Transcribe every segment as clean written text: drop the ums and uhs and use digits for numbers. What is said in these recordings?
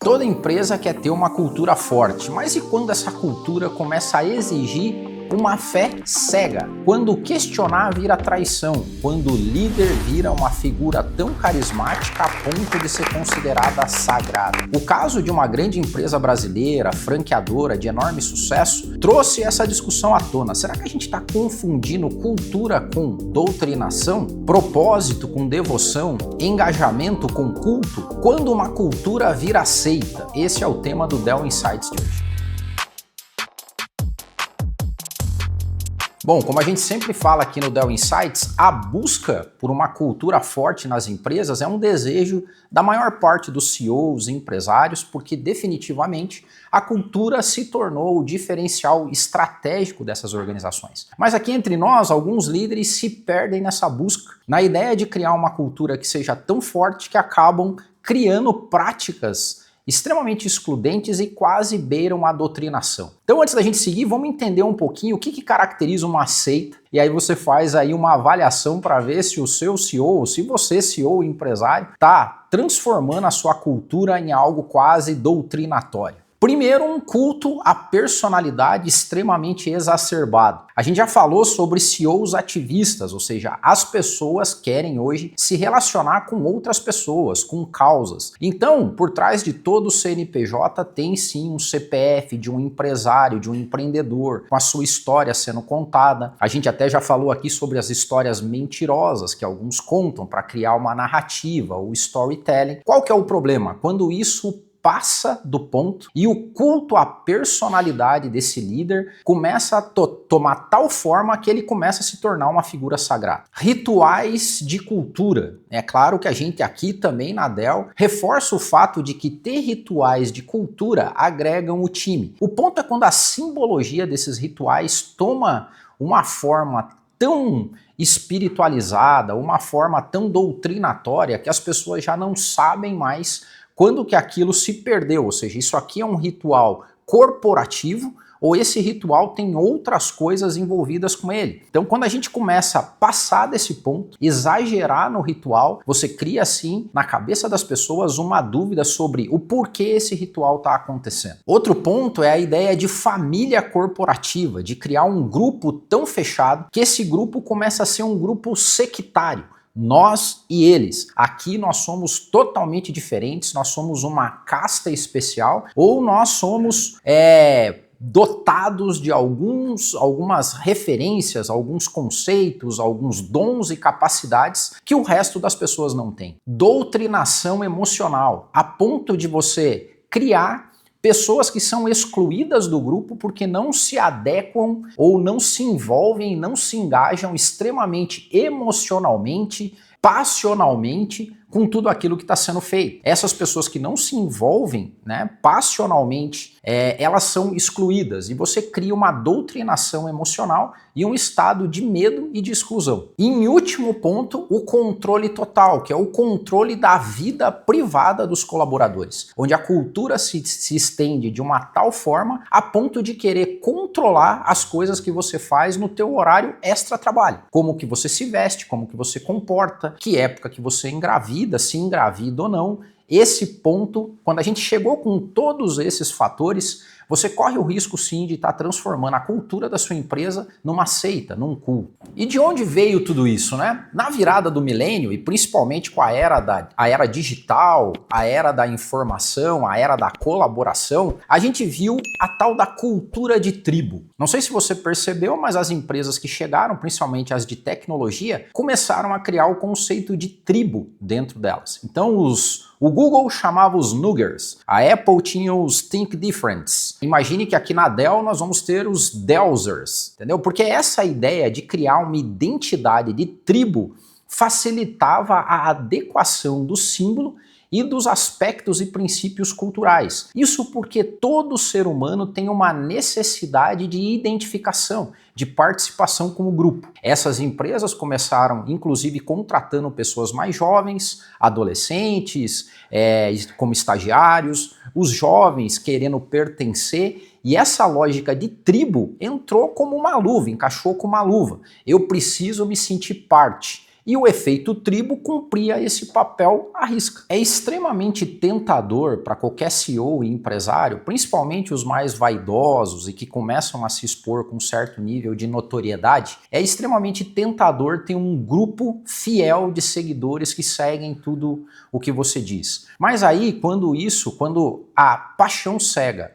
Toda empresa quer ter uma cultura forte, mas e quando essa cultura começa a exigir uma fé cega? Quando questionar vira traição? Quando o líder vira uma figura tão carismática a ponto de ser considerada sagrada? O caso de uma grande empresa brasileira, franqueadora de enorme sucesso, trouxe essa discussão à tona. Será que a gente está confundindo cultura com doutrinação? Propósito com devoção? Engajamento com culto? Quando uma cultura vira seita? Esse é o tema do Dell Insights de hoje. Bom, como a gente sempre fala aqui no Dell Insights, a busca por uma cultura forte nas empresas é um desejo da maior parte dos CEOs e empresários, porque definitivamente a cultura se tornou o diferencial estratégico dessas organizações. Mas aqui entre nós, alguns líderes se perdem nessa busca, na ideia de criar uma cultura que seja tão forte que acabam criando práticas extremamente excludentes e quase beiram a doutrinação. Então, antes da gente seguir, vamos entender um pouquinho o que caracteriza uma seita, e aí você faz aí uma avaliação para ver se o seu CEO, se você, CEO ou empresário, está transformando a sua cultura em algo quase doutrinatório. Primeiro, um culto à personalidade extremamente exacerbado. A gente já falou sobre CEOs ativistas, ou seja, as pessoas querem hoje se relacionar com outras pessoas, com causas. Então, por trás de todo o CNPJ tem sim um CPF de um empresário, de um empreendedor, com a sua história sendo contada. A gente até já falou aqui sobre as histórias mentirosas que alguns contam para criar uma narrativa, o storytelling. Qual que é o problema? Quando isso passa do ponto e o culto à personalidade desse líder começa a tomar tal forma que ele começa a se tornar uma figura sagrada. Rituais de cultura. É claro que a gente aqui também na Dell reforça o fato de que ter rituais de cultura agregam o time. O ponto é quando a simbologia desses rituais toma uma forma tão espiritualizada, uma forma tão doutrinatória que as pessoas já não sabem mais quando que aquilo se perdeu, ou seja, isso aqui é um ritual corporativo ou esse ritual tem outras coisas envolvidas com ele. Então, quando a gente começa a passar desse ponto, exagerar no ritual, você cria, assim, na cabeça das pessoas uma dúvida sobre o porquê esse ritual está acontecendo. Outro ponto é a ideia de família corporativa, de criar um grupo tão fechado que esse grupo começa a ser um grupo sectário. Nós e eles. Aqui nós somos totalmente diferentes, nós somos uma casta especial ou nós somos dotados de algumas referências, alguns conceitos, alguns dons e capacidades que o resto das pessoas não tem. Doutrinação emocional, a ponto de você criar pessoas que são excluídas do grupo porque não se adequam ou não se envolvem, não se engajam extremamente emocionalmente, passionalmente com tudo aquilo que está sendo feito. Essas pessoas que não se envolvem, passionalmente, elas são excluídas e você cria uma doutrinação emocional e um estado de medo e de exclusão. E em último ponto, o controle total, que é o controle da vida privada dos colaboradores, onde a cultura se estende de uma tal forma a ponto de querer controlar as coisas que você faz no teu horário extra-trabalho. Como que você se veste, como que você comporta, que época que você engravida, se engravida ou não. Esse ponto, quando a gente chegou com todos esses fatores, você corre o risco sim de estar transformando a cultura da sua empresa numa seita, num culto. E de onde veio tudo isso, né? Na virada do milênio e principalmente com a era digital, a era da informação, a era da colaboração, a gente viu a tal da cultura de tribo. Não sei se você percebeu, mas as empresas que chegaram, principalmente as de tecnologia, começaram a criar o conceito de tribo dentro delas. Então o Google chamava os Nuggers, a Apple tinha os Think Differents. Imagine que aqui na Dell nós vamos ter os Dellzers, entendeu? Porque essa ideia de criar uma identidade de tribo facilitava a adequação do símbolo e dos aspectos e princípios culturais. Isso porque todo ser humano tem uma necessidade de identificação, de participação como grupo. Essas empresas começaram, inclusive, contratando pessoas mais jovens, adolescentes, como estagiários, os jovens querendo pertencer, e essa lógica de tribo entrou como uma luva, encaixou como uma luva. Eu preciso me sentir parte. E o efeito tribo cumpria esse papel à risca. É extremamente tentador para qualquer CEO e empresário, principalmente os mais vaidosos e que começam a se expor com um certo nível de notoriedade, é extremamente tentador ter um grupo fiel de seguidores que seguem tudo o que você diz. Mas aí, quando a paixão cega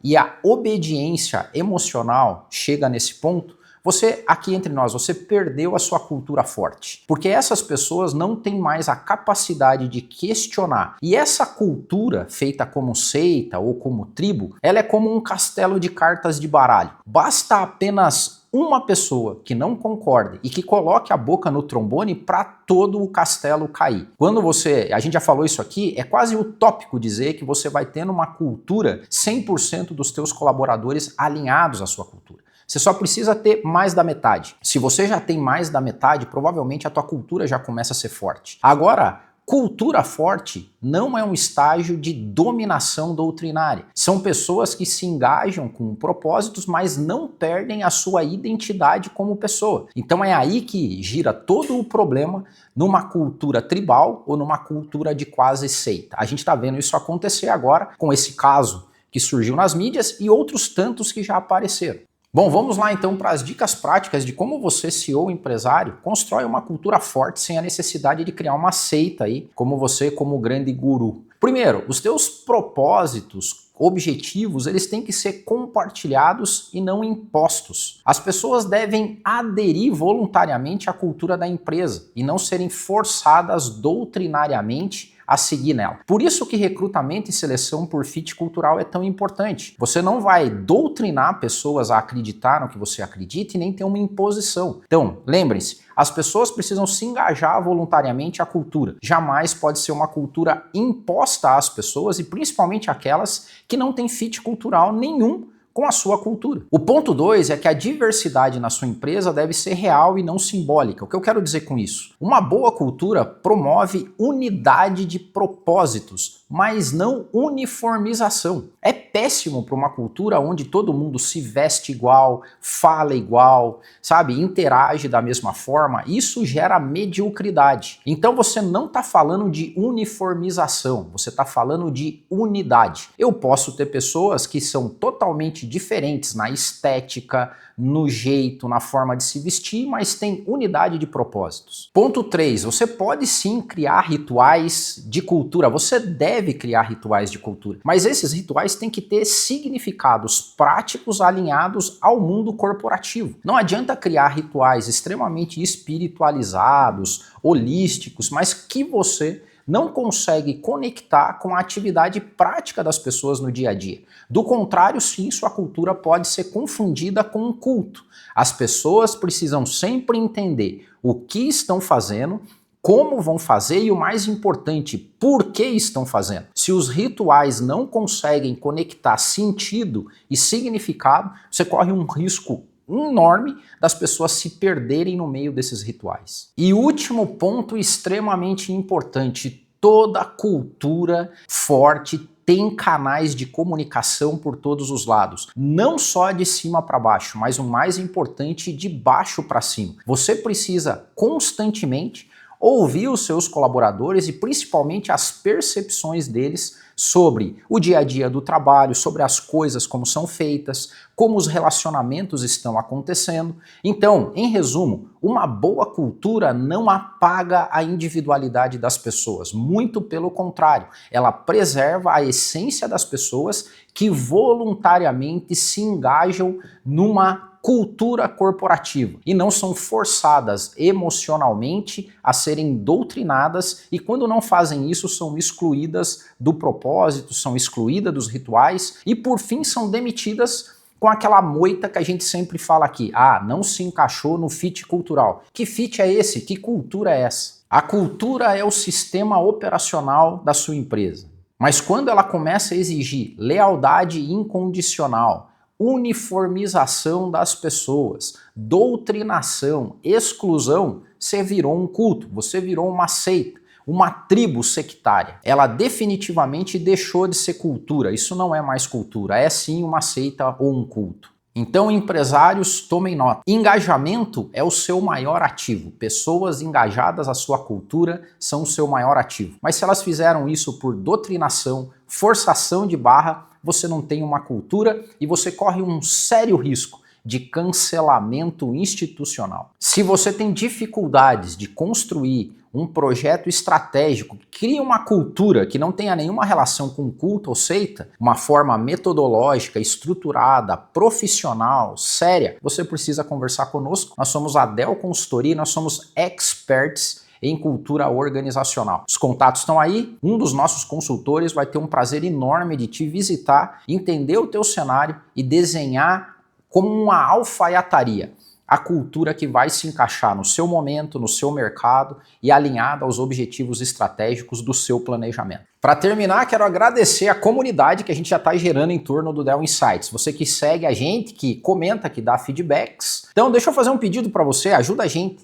e a obediência emocional chega nesse ponto, você, aqui entre nós, você perdeu a sua cultura forte. Porque essas pessoas não têm mais a capacidade de questionar. E essa cultura, feita como seita ou como tribo, ela é como um castelo de cartas de baralho. Basta apenas uma pessoa que não concorde e que coloque a boca no trombone para todo o castelo cair. Quando a gente já falou isso aqui, é quase utópico dizer que você vai ter uma cultura 100% dos teus colaboradores alinhados à sua cultura. Você só precisa ter mais da metade. Se você já tem mais da metade, provavelmente a tua cultura já começa a ser forte. Agora, cultura forte não é um estágio de dominação doutrinária. São pessoas que se engajam com propósitos, mas não perdem a sua identidade como pessoa. Então é aí que gira todo o problema numa cultura tribal ou numa cultura de quase seita. A gente está vendo isso acontecer agora com esse caso que surgiu nas mídias e outros tantos que já apareceram. Bom, vamos lá então para as dicas práticas de como você, CEO empresário, constrói uma cultura forte sem a necessidade de criar uma seita aí, como você, como grande guru. Primeiro, os teus propósitos, objetivos, eles têm que ser compartilhados e não impostos. As pessoas devem aderir voluntariamente à cultura da empresa e não serem forçadas doutrinariamente a seguir nela. Por isso que recrutamento e seleção por fit cultural é tão importante. Você não vai doutrinar pessoas a acreditar no que você acredita e nem ter uma imposição. Então, lembrem-se, as pessoas precisam se engajar voluntariamente à cultura. Jamais pode ser uma cultura imposta às pessoas e principalmente aquelas que não têm fit cultural nenhum com a sua cultura. O ponto 2 é que a diversidade na sua empresa deve ser real e não simbólica. O que eu quero dizer com isso? Uma boa cultura promove unidade de propósitos, mas não uniformização. É péssimo para uma cultura onde todo mundo se veste igual, fala igual, sabe, interage da mesma forma. Isso gera mediocridade. Então você não está falando de uniformização, você está falando de unidade. Eu posso ter pessoas que são totalmente diferentes na estética, no jeito, na forma de se vestir, mas tem unidade de propósitos. Ponto 3, você pode sim criar rituais de cultura, você deve criar rituais de cultura, mas esses rituais têm que ter significados práticos alinhados ao mundo corporativo. Não adianta criar rituais extremamente espiritualizados, holísticos, mas que você não consegue conectar com a atividade prática das pessoas no dia a dia. Do contrário, sim, sua cultura pode ser confundida com um culto. As pessoas precisam sempre entender o que estão fazendo, como vão fazer e, o mais importante, por que estão fazendo. Se os rituais não conseguem conectar sentido e significado, você corre um risco enorme das pessoas se perderem no meio desses rituais. E último ponto extremamente importante, toda cultura forte tem canais de comunicação por todos os lados, não só de cima para baixo, mas o mais importante, de baixo para cima. Você precisa constantemente ouvir os seus colaboradores e principalmente as percepções deles sobre o dia a dia do trabalho, sobre as coisas como são feitas, como os relacionamentos estão acontecendo. Então, em resumo, uma boa cultura não apaga a individualidade das pessoas, muito pelo contrário, ela preserva a essência das pessoas que voluntariamente se engajam numa cultura corporativa e não são forçadas emocionalmente a serem doutrinadas e quando não fazem isso são excluídas do propósito, são excluídas dos rituais e por fim são demitidas com aquela moita que a gente sempre fala aqui, não se encaixou no fit cultural. Que fit é esse? Que cultura é essa? A cultura é o sistema operacional da sua empresa, mas quando ela começa a exigir lealdade incondicional, uniformização das pessoas, doutrinação, exclusão, você virou um culto, você virou uma seita, uma tribo sectária. Ela definitivamente deixou de ser cultura, isso não é mais cultura, é sim uma seita ou um culto. Então, empresários, tomem nota. Engajamento é o seu maior ativo. Pessoas engajadas à sua cultura são o seu maior ativo. Mas se elas fizeram isso por doutrinação, forçação de barra, você não tem uma cultura e você corre um sério risco de cancelamento institucional. Se você tem dificuldades de construir um projeto estratégico que cria uma cultura que não tenha nenhuma relação com culto ou seita, uma forma metodológica, estruturada, profissional, séria, você precisa conversar conosco. Nós somos a Dell Consultoria, nós somos experts em cultura organizacional. Os contatos estão aí, um dos nossos consultores vai ter um prazer enorme de te visitar, entender o teu cenário e desenhar como uma alfaiataria a cultura que vai se encaixar no seu momento, no seu mercado e alinhada aos objetivos estratégicos do seu planejamento. Para terminar, quero agradecer a comunidade que a gente já está gerando em torno do Dell Insights. Você que segue a gente, que comenta, que dá feedbacks. Então deixa eu fazer um pedido para você, ajuda a gente.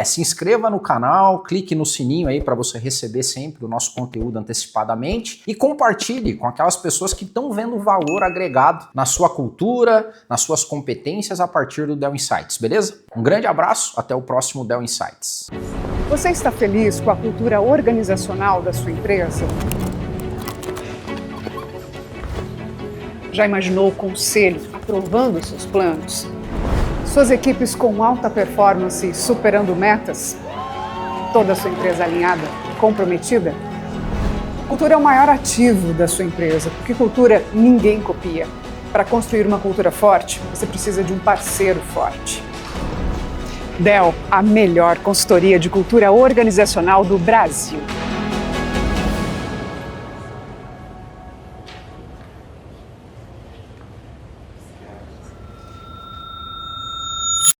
Se inscreva no canal, clique no sininho aí para você receber sempre o nosso conteúdo antecipadamente e compartilhe com aquelas pessoas que estão vendo valor agregado na sua cultura, nas suas competências a partir do Dell Insights, beleza? Um grande abraço, até o próximo Dell Insights. Você está feliz com a cultura organizacional da sua empresa? Já imaginou o conselho aprovando seus planos? Suas equipes com alta performance superando metas? Toda a sua empresa alinhada, comprometida? Cultura é o maior ativo da sua empresa, porque cultura ninguém copia. Para construir uma cultura forte, você precisa de um parceiro forte. Dell, a melhor consultoria de cultura organizacional do Brasil.